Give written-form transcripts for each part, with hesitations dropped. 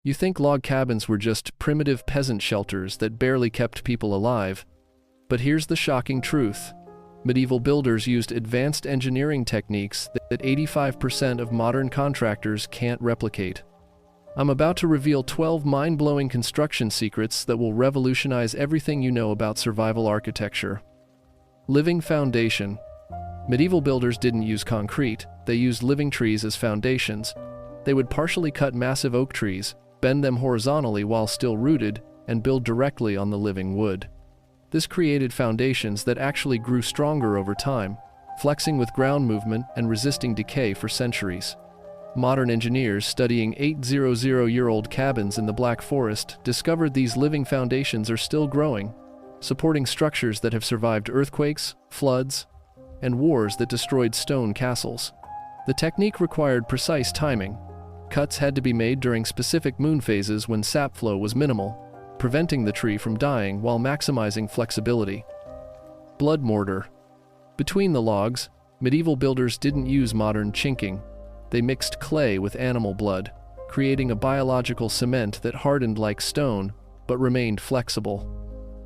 You think log cabins were just primitive peasant shelters that barely kept people alive, but here's the shocking truth. Medieval builders used advanced engineering techniques that 85% of modern contractors can't replicate. I'm about to reveal 12 mind-blowing construction secrets that will revolutionize everything you know about survival architecture. Living foundation. Medieval builders didn't use concrete, they used living trees as foundations. They would partially cut massive oak trees, bend them horizontally while still rooted, and build directly on the living wood. This created foundations that actually grew stronger over time, flexing with ground movement and resisting decay for centuries. Modern engineers studying 800-year-old cabins in the Black Forest discovered these living foundations are still growing, supporting structures that have survived earthquakes, floods, and wars that destroyed stone castles. The technique required precise timing. Cuts had to be made during specific moon phases when sap flow was minimal, preventing the tree from dying while maximizing flexibility. Blood mortar. Between the logs, medieval builders didn't use modern chinking. They mixed clay with animal blood, creating a biological cement that hardened like stone, but remained flexible.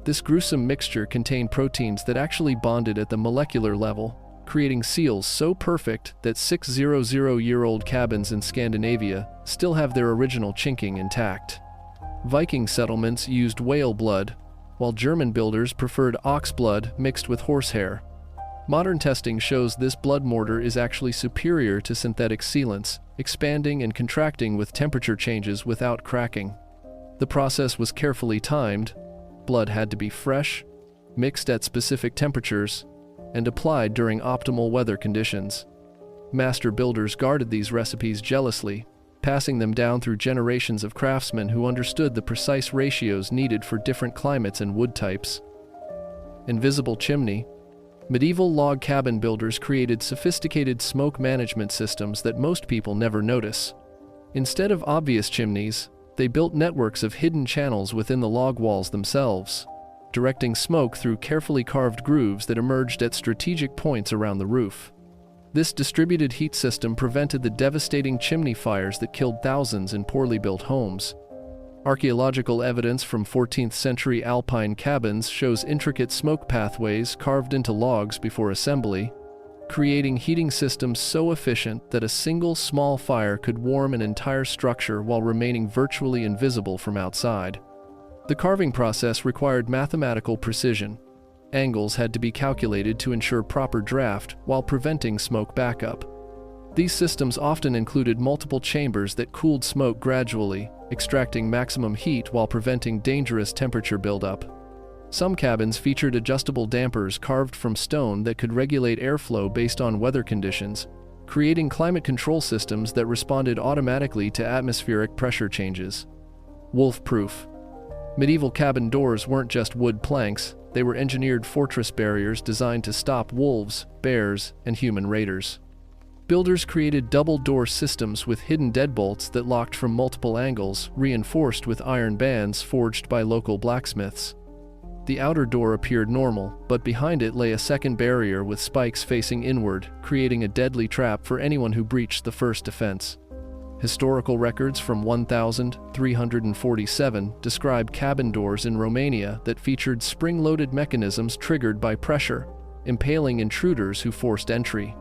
This gruesome mixture contained proteins that actually bonded at the molecular level, creating seals so perfect that 600-year-old cabins in Scandinavia still have their original chinking intact. Viking settlements used whale blood, while German builders preferred ox blood mixed with horsehair. Modern testing shows this blood mortar is actually superior to synthetic sealants, expanding and contracting with temperature changes without cracking. The process was carefully timed. Blood had to be fresh, mixed at specific temperatures, and applied during optimal weather conditions. Master builders guarded these recipes jealously, passing them down through generations of craftsmen who understood the precise ratios needed for different climates and wood types. Invisible chimney. Medieval log cabin builders created sophisticated smoke management systems that most people never notice. Instead of obvious chimneys, they built networks of hidden channels within the log walls themselves, directing smoke through carefully carved grooves that emerged at strategic points around the roof. This distributed heat system prevented the devastating chimney fires that killed thousands in poorly built homes. Archaeological evidence from 14th century alpine cabins shows intricate smoke pathways carved into logs before assembly, creating heating systems so efficient that a single small fire could warm an entire structure while remaining virtually invisible from outside. The carving process required mathematical precision. Angles had to be calculated to ensure proper draft while preventing smoke backup. These systems often included multiple chambers that cooled smoke gradually, extracting maximum heat while preventing dangerous temperature buildup. Some cabins featured adjustable dampers carved from stone that could regulate airflow based on weather conditions, creating climate control systems that responded automatically to atmospheric pressure changes. Wolf-proof. Medieval cabin doors weren't just wood planks, they were engineered fortress barriers designed to stop wolves, bears, and human raiders. Builders created double-door systems with hidden deadbolts that locked from multiple angles, reinforced with iron bands forged by local blacksmiths. The outer door appeared normal, but behind it lay a second barrier with spikes facing inward, creating a deadly trap for anyone who breached the first defense. Historical records from 1347 describe cabin doors in Romania that featured spring-loaded mechanisms triggered by pressure, impaling intruders who forced entry.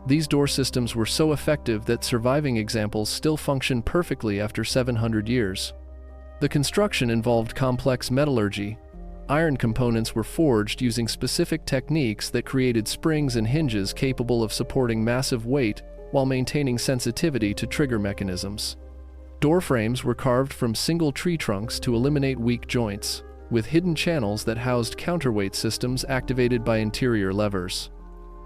These door systems were so effective that surviving examples still function perfectly after 700 years. The construction involved complex metallurgy. Iron components were forged using specific techniques that created springs and hinges capable of supporting massive weight while maintaining sensitivity to trigger mechanisms. Door frames were carved from single tree trunks to eliminate weak joints, with hidden channels that housed counterweight systems activated by interior levers.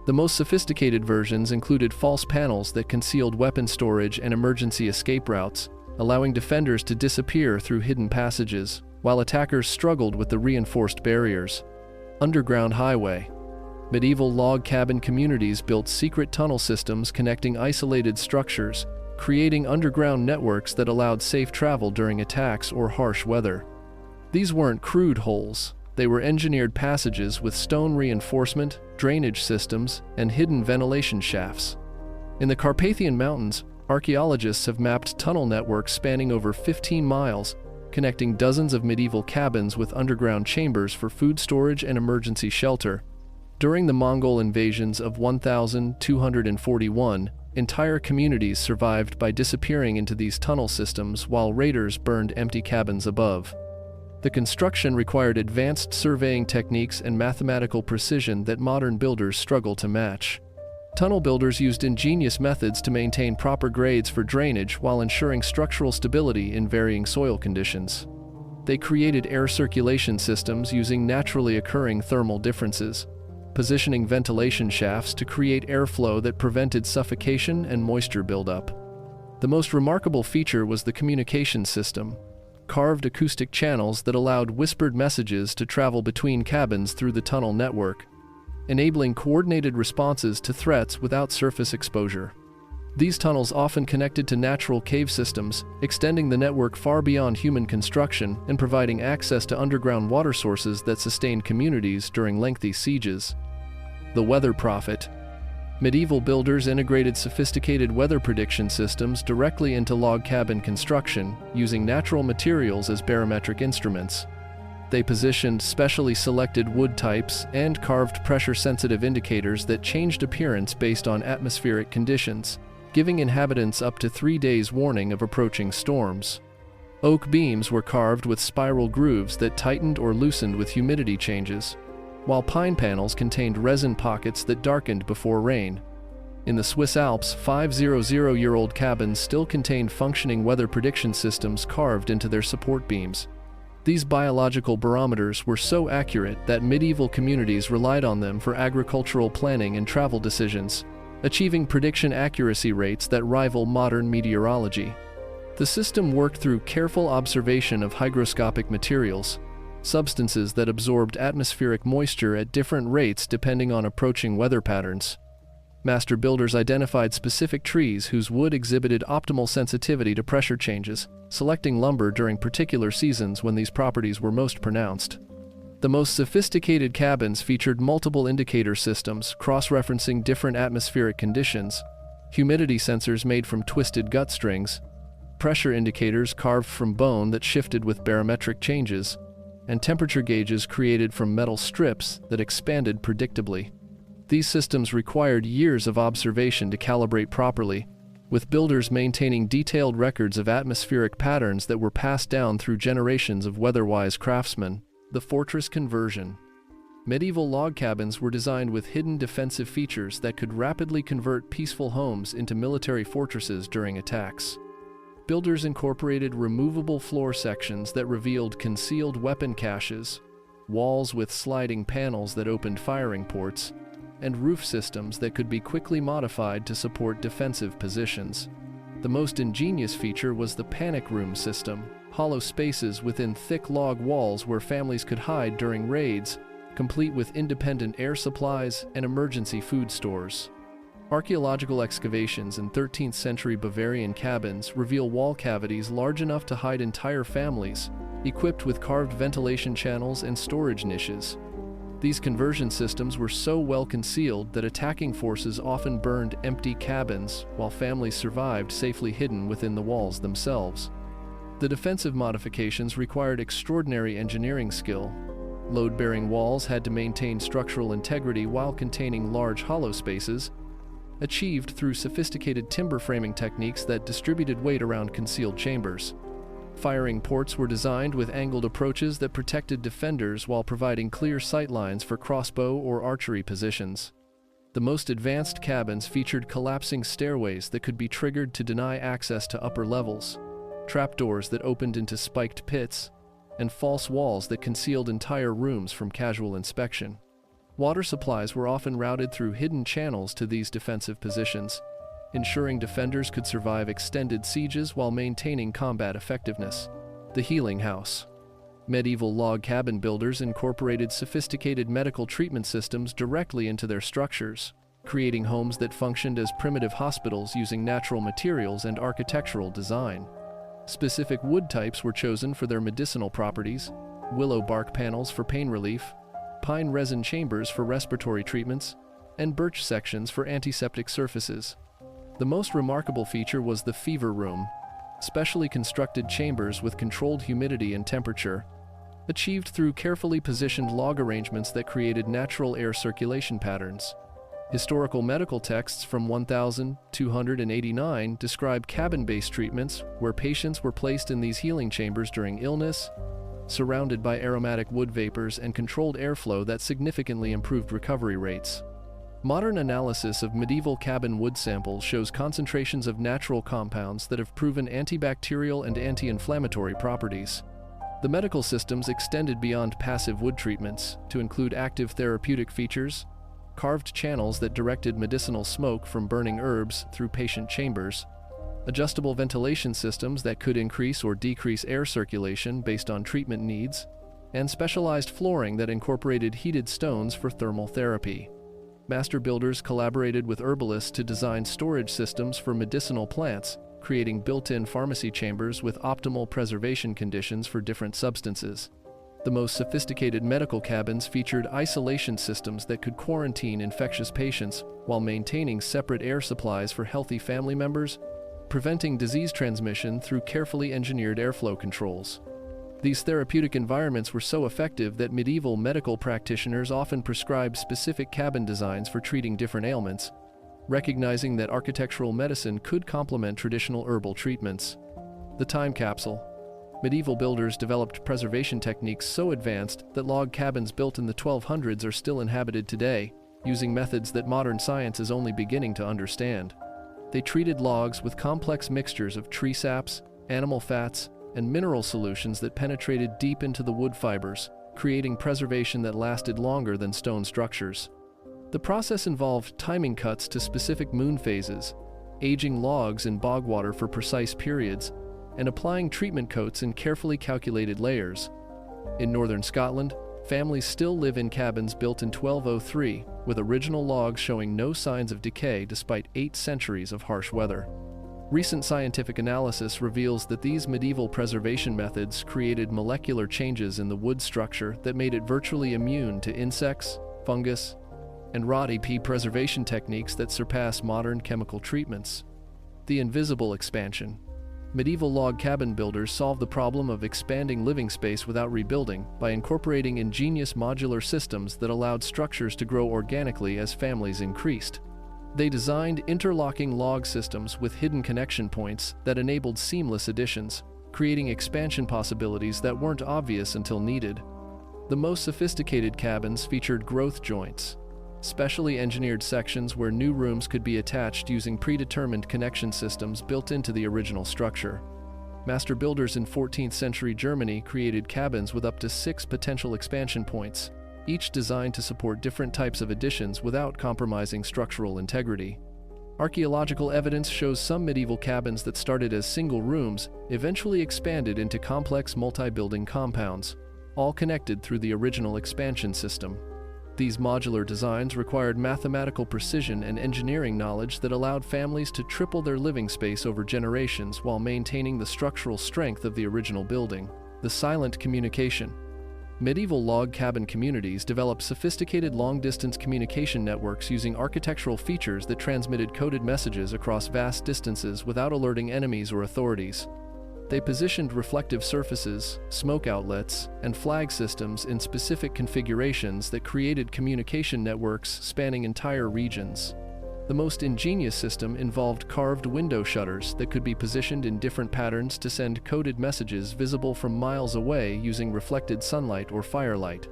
The most sophisticated versions included false panels that concealed weapon storage and emergency escape routes, allowing defenders to disappear through hidden passages, while attackers struggled with the reinforced barriers. Underground highway. Medieval log cabin communities built secret tunnel systems connecting isolated structures, creating underground networks that allowed safe travel during attacks or harsh weather. These weren't crude holes. They were engineered passages with stone reinforcement, drainage systems, and hidden ventilation shafts. In the Carpathian Mountains, Archaeologists have mapped tunnel networks spanning over 15 miles, connecting dozens of medieval cabins with underground chambers for food storage and emergency shelter. During the Mongol invasions of 1241, entire communities survived by disappearing into these tunnel systems while raiders burned empty cabins above. The construction required advanced surveying techniques and mathematical precision that modern builders struggle to match. Tunnel builders used ingenious methods to maintain proper grades for drainage while ensuring structural stability in varying soil conditions. They created air circulation systems using naturally occurring thermal differences, positioning ventilation shafts to create airflow that prevented suffocation and moisture buildup. The most remarkable feature was the communication system, carved acoustic channels that allowed whispered messages to travel between cabins through the tunnel network, enabling coordinated responses to threats without surface exposure. These tunnels often connected to natural cave systems, extending the network far beyond human construction and providing access to underground water sources that sustained communities during lengthy sieges. The weather prophet. Medieval builders integrated sophisticated weather prediction systems directly into log cabin construction, using natural materials as barometric instruments. They positioned specially selected wood types and carved pressure-sensitive indicators that changed appearance based on atmospheric conditions, giving inhabitants up to 3 days' warning of approaching storms. Oak beams were carved with spiral grooves that tightened or loosened with humidity changes, while pine panels contained resin pockets that darkened before rain. In the Swiss Alps, 500-year-old cabins still contained functioning weather prediction systems carved into their support beams. These biological barometers were so accurate that medieval communities relied on them for agricultural planning and travel decisions, achieving prediction accuracy rates that rival modern meteorology. The system worked through careful observation of hygroscopic materials, substances that absorbed atmospheric moisture at different rates depending on approaching weather patterns. Master builders identified specific trees whose wood exhibited optimal sensitivity to pressure changes, selecting lumber during particular seasons when these properties were most pronounced. The most sophisticated cabins featured multiple indicator systems cross-referencing different atmospheric conditions, humidity sensors made from twisted gut strings, pressure indicators carved from bone that shifted with barometric changes, and temperature gauges created from metal strips that expanded predictably. These systems required years of observation to calibrate properly, with builders maintaining detailed records of atmospheric patterns that were passed down through generations of weather-wise craftsmen. The fortress conversion. Medieval log cabins were designed with hidden defensive features that could rapidly convert peaceful homes into military fortresses during attacks. Builders incorporated removable floor sections that revealed concealed weapon caches, walls with sliding panels that opened firing ports, and roof systems that could be quickly modified to support defensive positions. The most ingenious feature was the panic room system, hollow spaces within thick log walls where families could hide during raids, complete with independent air supplies and emergency food stores. Archaeological excavations in 13th century Bavarian cabins reveal wall cavities large enough to hide entire families, equipped with carved ventilation channels and storage niches. These conversion systems were so well concealed that attacking forces often burned empty cabins while families survived safely hidden within the walls themselves. The defensive modifications required extraordinary engineering skill. Load-bearing walls had to maintain structural integrity while containing large hollow spaces, achieved through sophisticated timber framing techniques that distributed weight around concealed chambers. Firing ports were designed with angled approaches that protected defenders while providing clear sight lines for crossbow or archery positions. The most advanced cabins featured collapsing stairways that could be triggered to deny access to upper levels, trapdoors that opened into spiked pits, and false walls that concealed entire rooms from casual inspection. Water supplies were often routed through hidden channels to these defensive positions, ensuring defenders could survive extended sieges while maintaining combat effectiveness. The healing house. Medieval log cabin builders incorporated sophisticated medical treatment systems directly into their structures, creating homes that functioned as primitive hospitals using natural materials and architectural design. Specific wood types were chosen for their medicinal properties: willow bark panels for pain relief, pine resin chambers for respiratory treatments, and birch sections for antiseptic surfaces. The most remarkable feature was the fever room, specially constructed chambers with controlled humidity and temperature, achieved through carefully positioned log arrangements that created natural air circulation patterns. Historical medical texts from 1289 describe cabin-based treatments where patients were placed in these healing chambers during illness, surrounded by aromatic wood vapors and controlled airflow that significantly improved recovery rates. Modern analysis of medieval cabin wood samples shows concentrations of natural compounds that have proven antibacterial and anti-inflammatory properties. The medical systems extended beyond passive wood treatments to include active therapeutic features, carved channels that directed medicinal smoke from burning herbs through patient chambers, adjustable ventilation systems that could increase or decrease air circulation based on treatment needs, and specialized flooring that incorporated heated stones for thermal therapy. Master builders collaborated with herbalists to design storage systems for medicinal plants, creating built-in pharmacy chambers with optimal preservation conditions for different substances. The most sophisticated medical cabins featured isolation systems that could quarantine infectious patients while maintaining separate air supplies for healthy family members, preventing disease transmission through carefully engineered airflow controls. These therapeutic environments were so effective that medieval medical practitioners often prescribed specific cabin designs for treating different ailments, recognizing that architectural medicine could complement traditional herbal treatments. The time capsule. Medieval builders developed preservation techniques so advanced that log cabins built in the 1200s are still inhabited today, using methods that modern science is only beginning to understand. They treated logs with complex mixtures of tree saps, animal fats, and mineral solutions that penetrated deep into the wood fibers, creating preservation that lasted longer than stone structures. The process involved timing cuts to specific moon phases, aging logs in bog water for precise periods, and applying treatment coats in carefully calculated layers. In northern Scotland, families still live in cabins built in 1203, with original logs showing no signs of decay despite 8 centuries of harsh weather. Recent scientific analysis reveals that these medieval preservation methods created molecular changes in the wood structure that made it virtually immune to insects, fungus, and rot. Preservation techniques that surpass modern chemical treatments. The invisible expansion. Medieval log cabin builders solved the problem of expanding living space without rebuilding by incorporating ingenious modular systems that allowed structures to grow organically as families increased. They designed interlocking log systems with hidden connection points that enabled seamless additions, creating expansion possibilities that weren't obvious until needed. The most sophisticated cabins featured growth joints, specially engineered sections where new rooms could be attached using predetermined connection systems built into the original structure. Master builders in 14th century Germany created cabins with up to 6 potential expansion points, each designed to support different types of additions without compromising structural integrity. Archaeological evidence shows some medieval cabins that started as single rooms eventually expanded into complex multi-building compounds, all connected through the original expansion system. These modular designs required mathematical precision and engineering knowledge that allowed families to triple their living space over generations while maintaining the structural strength of the original building. The silent communication. Medieval log cabin communities developed sophisticated long-distance communication networks using architectural features that transmitted coded messages across vast distances without alerting enemies or authorities. They positioned reflective surfaces, smoke outlets, and flag systems in specific configurations that created communication networks spanning entire regions. The most ingenious system involved carved window shutters that could be positioned in different patterns to send coded messages visible from miles away using reflected sunlight or firelight.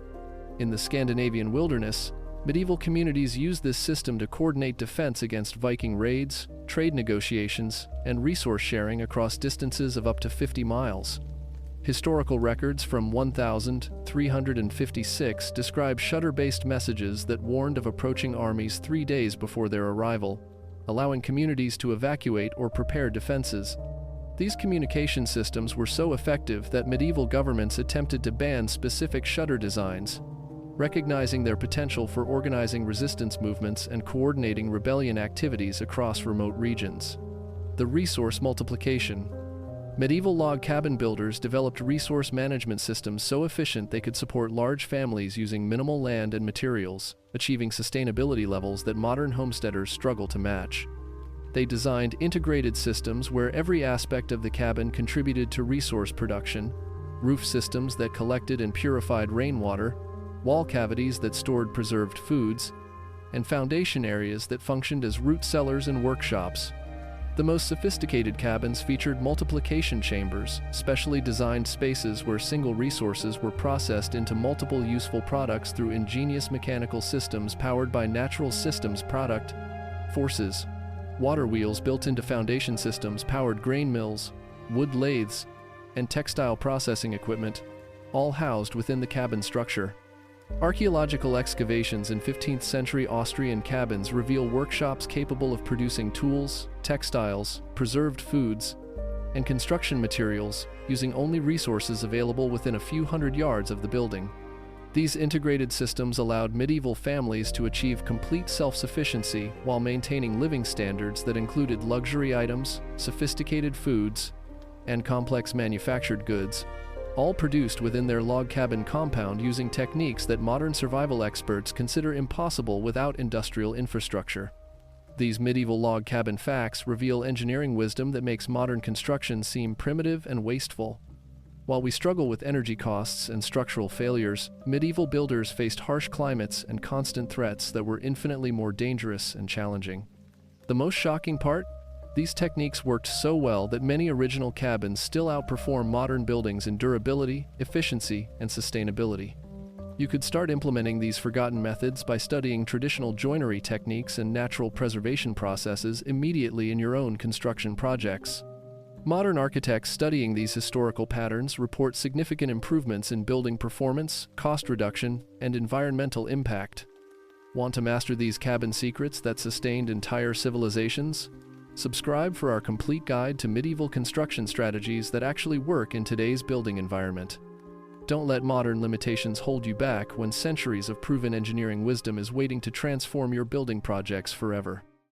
In the Scandinavian wilderness, medieval communities used this system to coordinate defense against Viking raids, trade negotiations, and resource sharing across distances of up to 50 miles. Historical records from 1356 describe shutter-based messages that warned of approaching armies 3 days before their arrival, allowing communities to evacuate or prepare defenses. These communication systems were so effective that medieval governments attempted to ban specific shutter designs, recognizing their potential for organizing resistance movements and coordinating rebellion activities across remote regions. The resource multiplication. Medieval log cabin builders developed resource management systems so efficient they could support large families using minimal land and materials, achieving sustainability levels that modern homesteaders struggle to match. They designed integrated systems where every aspect of the cabin contributed to resource production: roof systems that collected and purified rainwater, wall cavities that stored preserved foods, and foundation areas that functioned as root cellars and workshops. The most sophisticated cabins featured multiplication chambers, specially designed spaces where single resources were processed into multiple useful products through ingenious mechanical systems powered by natural systems product forces. Water wheels built into foundation systems powered grain mills, wood lathes, and textile processing equipment, all housed within the cabin structure. Archaeological excavations in 15th century Austrian cabins reveal workshops capable of producing tools, textiles, preserved foods, and construction materials using only resources available within a few hundred yards of the building. These integrated systems allowed medieval families to achieve complete self-sufficiency while maintaining living standards that included luxury items, sophisticated foods, and complex manufactured goods, all produced within their log cabin compound using techniques that modern survival experts consider impossible without industrial infrastructure. These medieval log cabin facts reveal engineering wisdom that makes modern construction seem primitive and wasteful. While we struggle with energy costs and structural failures, medieval builders faced harsh climates and constant threats that were infinitely more dangerous and challenging. The most shocking part? These techniques worked so well that many original cabins still outperform modern buildings in durability, efficiency, and sustainability. You could start implementing these forgotten methods by studying traditional joinery techniques and natural preservation processes immediately in your own construction projects. Modern architects studying these historical patterns report significant improvements in building performance, cost reduction, and environmental impact. Want to master these cabin secrets that sustained entire civilizations? Subscribe for our complete guide to medieval construction strategies that actually work in today's building environment. Don't let modern limitations hold you back when centuries of proven engineering wisdom is waiting to transform your building projects forever.